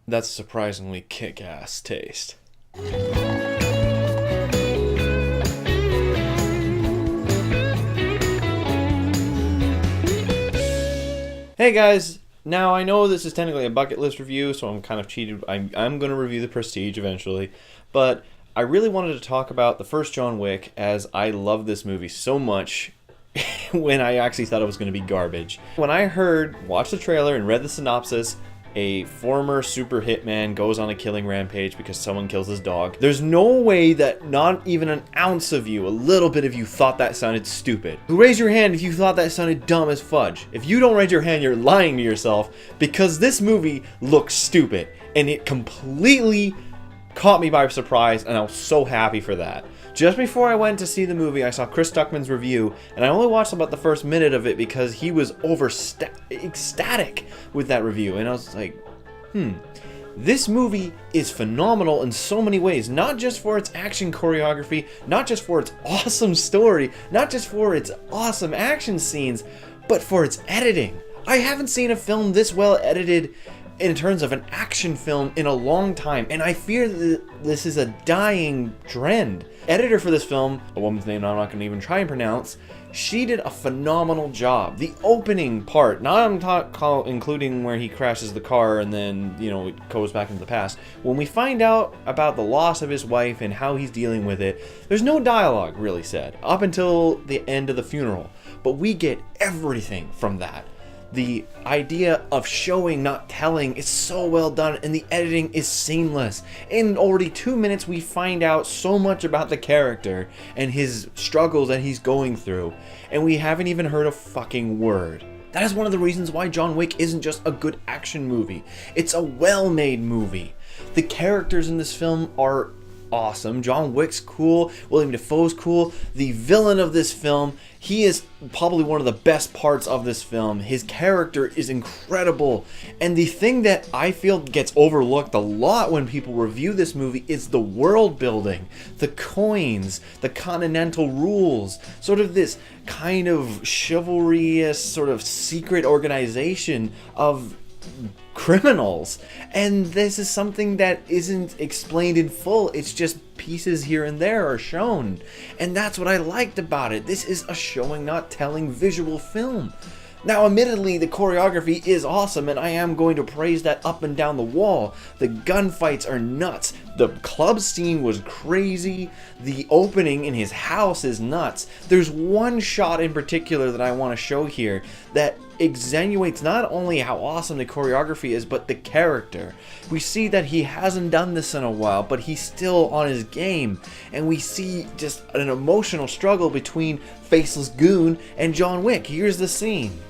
That's surprisingly kick-ass taste. Hey guys, now I know this is technically a bucket list review, so I'm kind of cheated. I'm going to review The Prestige eventually, but I really wanted to talk about the first John Wick, as I love this movie so much when I actually thought it was going to be garbage. When I watched the trailer and read the synopsis, a former super hitman goes on a killing rampage because someone kills his dog. There's no way that not even an ounce of you, a little bit of you, thought that sounded stupid. Raise your hand if you thought that sounded dumb as fudge. If you don't raise your hand, you're lying to yourself, because this movie looks stupid, and it completely caught me by surprise, and I was so happy for that. Just before I went to see the movie, I saw Chris Stuckman's review, and I only watched about the first minute of it because he was ecstatic with that review, and I was like, this movie is phenomenal in so many ways, not just for its action choreography, not just for its awesome story, not just for its awesome action scenes, but for its editing. I haven't seen a film this well edited in terms of an action film in a long time, and I fear that this is a dying trend. Editor for this film, a woman's name I'm not going to even try and pronounce, she did a phenomenal job. The opening part, including where he crashes the car and then, it goes back into the past. When we find out about the loss of his wife and how he's dealing with it, there's no dialogue really said up until the end of the funeral, but we get everything from that. The idea of showing, not telling, is so well done, and the editing is seamless. In already 2 minutes, we find out so much about the character and his struggles that he's going through, and we haven't even heard a fucking word. That is one of the reasons why John Wick isn't just a good action movie. It's a well-made movie. The characters in this film are awesome. John Wick's cool. William Dafoe's cool. The villain of this film, he is probably one of the best parts of this film. His character is incredible. And the thing that I feel gets overlooked a lot when people review this movie is the world building, the coins, the continental rules, sort of this kind of chivalrous sort of secret organization of criminals, and this is something that isn't explained in full. It's just pieces here and there are shown, and that's what I liked about it. This is a showing, not telling visual film. Now, admittedly, the choreography is awesome, and I am going to praise that up and down the wall. The gunfights are nuts. The club scene was crazy. The opening in his house is nuts. There's one shot in particular that I want to show here that extenuates not only how awesome the choreography is, but the character. We see that he hasn't done this in a while, but he's still on his game, and we see just an emotional struggle between Faceless Goon and John Wick. Here's the scene.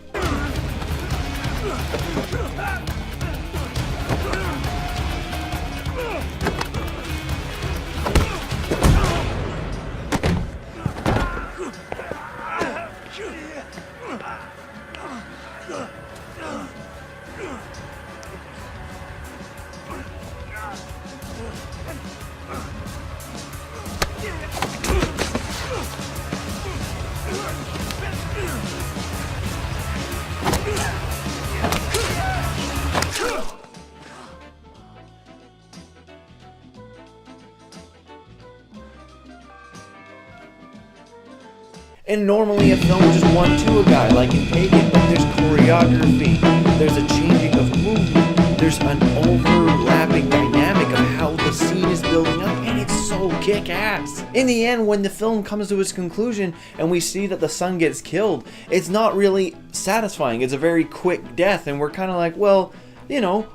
And normally a film would just one to a guy, like in Pagan, but there's choreography, there's a changing of movement, there's an overlapping dynamic of how the scene is building up, and it's so kick-ass. In the end, when the film comes to its conclusion and we see that the son gets killed, it's not really satisfying. It's a very quick death, and we're kind of like, well,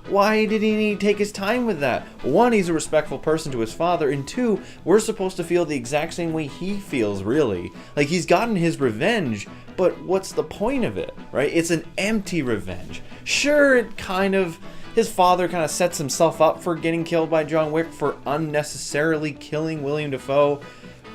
why did he need to take his time with that? One, he's a respectful person to his father, and two, we're supposed to feel the exact same way he feels, really. Like, he's gotten his revenge, but what's the point of it, right? It's an empty revenge. Sure, his father kind of sets himself up for getting killed by John Wick for unnecessarily killing William Dafoe,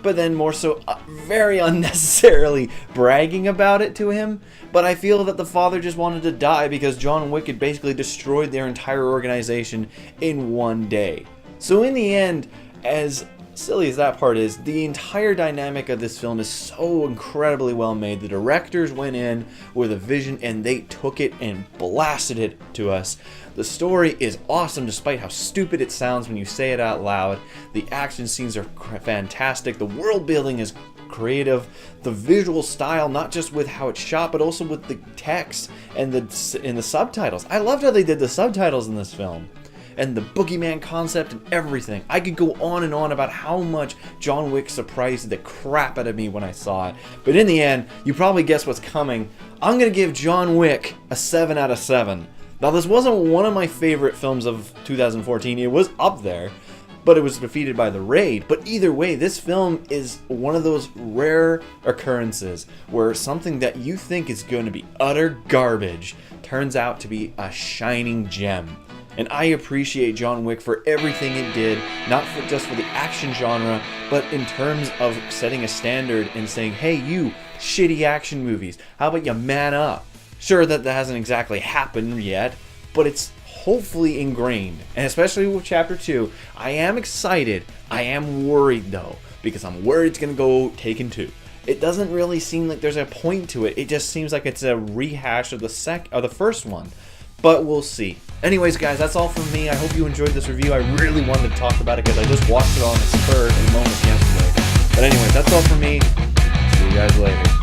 but then more so very unnecessarily bragging about it to him. But I feel that the father just wanted to die because John Wick had basically destroyed their entire organization in one day. So in the end, as silly as that part is, the entire dynamic of this film is so incredibly well made. The directors went in with a vision and they took it and blasted it to us. The story is awesome despite how stupid it sounds when you say it out loud. The action scenes are fantastic. The world building is creative. The visual style, not just with how it's shot, but also with the text and the subtitles. I loved how they did the subtitles in this film. And the boogeyman concept and everything. I could go on and on about how much John Wick surprised the crap out of me when I saw it. But in the end, you probably guess what's coming. I'm going to give John Wick a 7 out of 7. Now, this wasn't one of my favorite films of 2014. It was up there, but it was defeated by The Raid. But either way, this film is one of those rare occurrences where something that you think is going to be utter garbage turns out to be a shining gem. And I appreciate John Wick for everything it did, not just for the action genre, but in terms of setting a standard and saying, hey, you shitty action movies, how about you man up? Sure, that hasn't exactly happened yet, but it's hopefully ingrained. And especially with Chapter 2, I am excited. I am worried, though, because I'm worried it's going to go Taken 2. It doesn't really seem like there's a point to it. It just seems like it's a rehash of the first one. But we'll see. Anyways, guys, that's all from me. I hope you enjoyed this review. I really wanted to talk about it because I just watched it on a spur in moments yesterday. But anyways, that's all from me. See you guys later.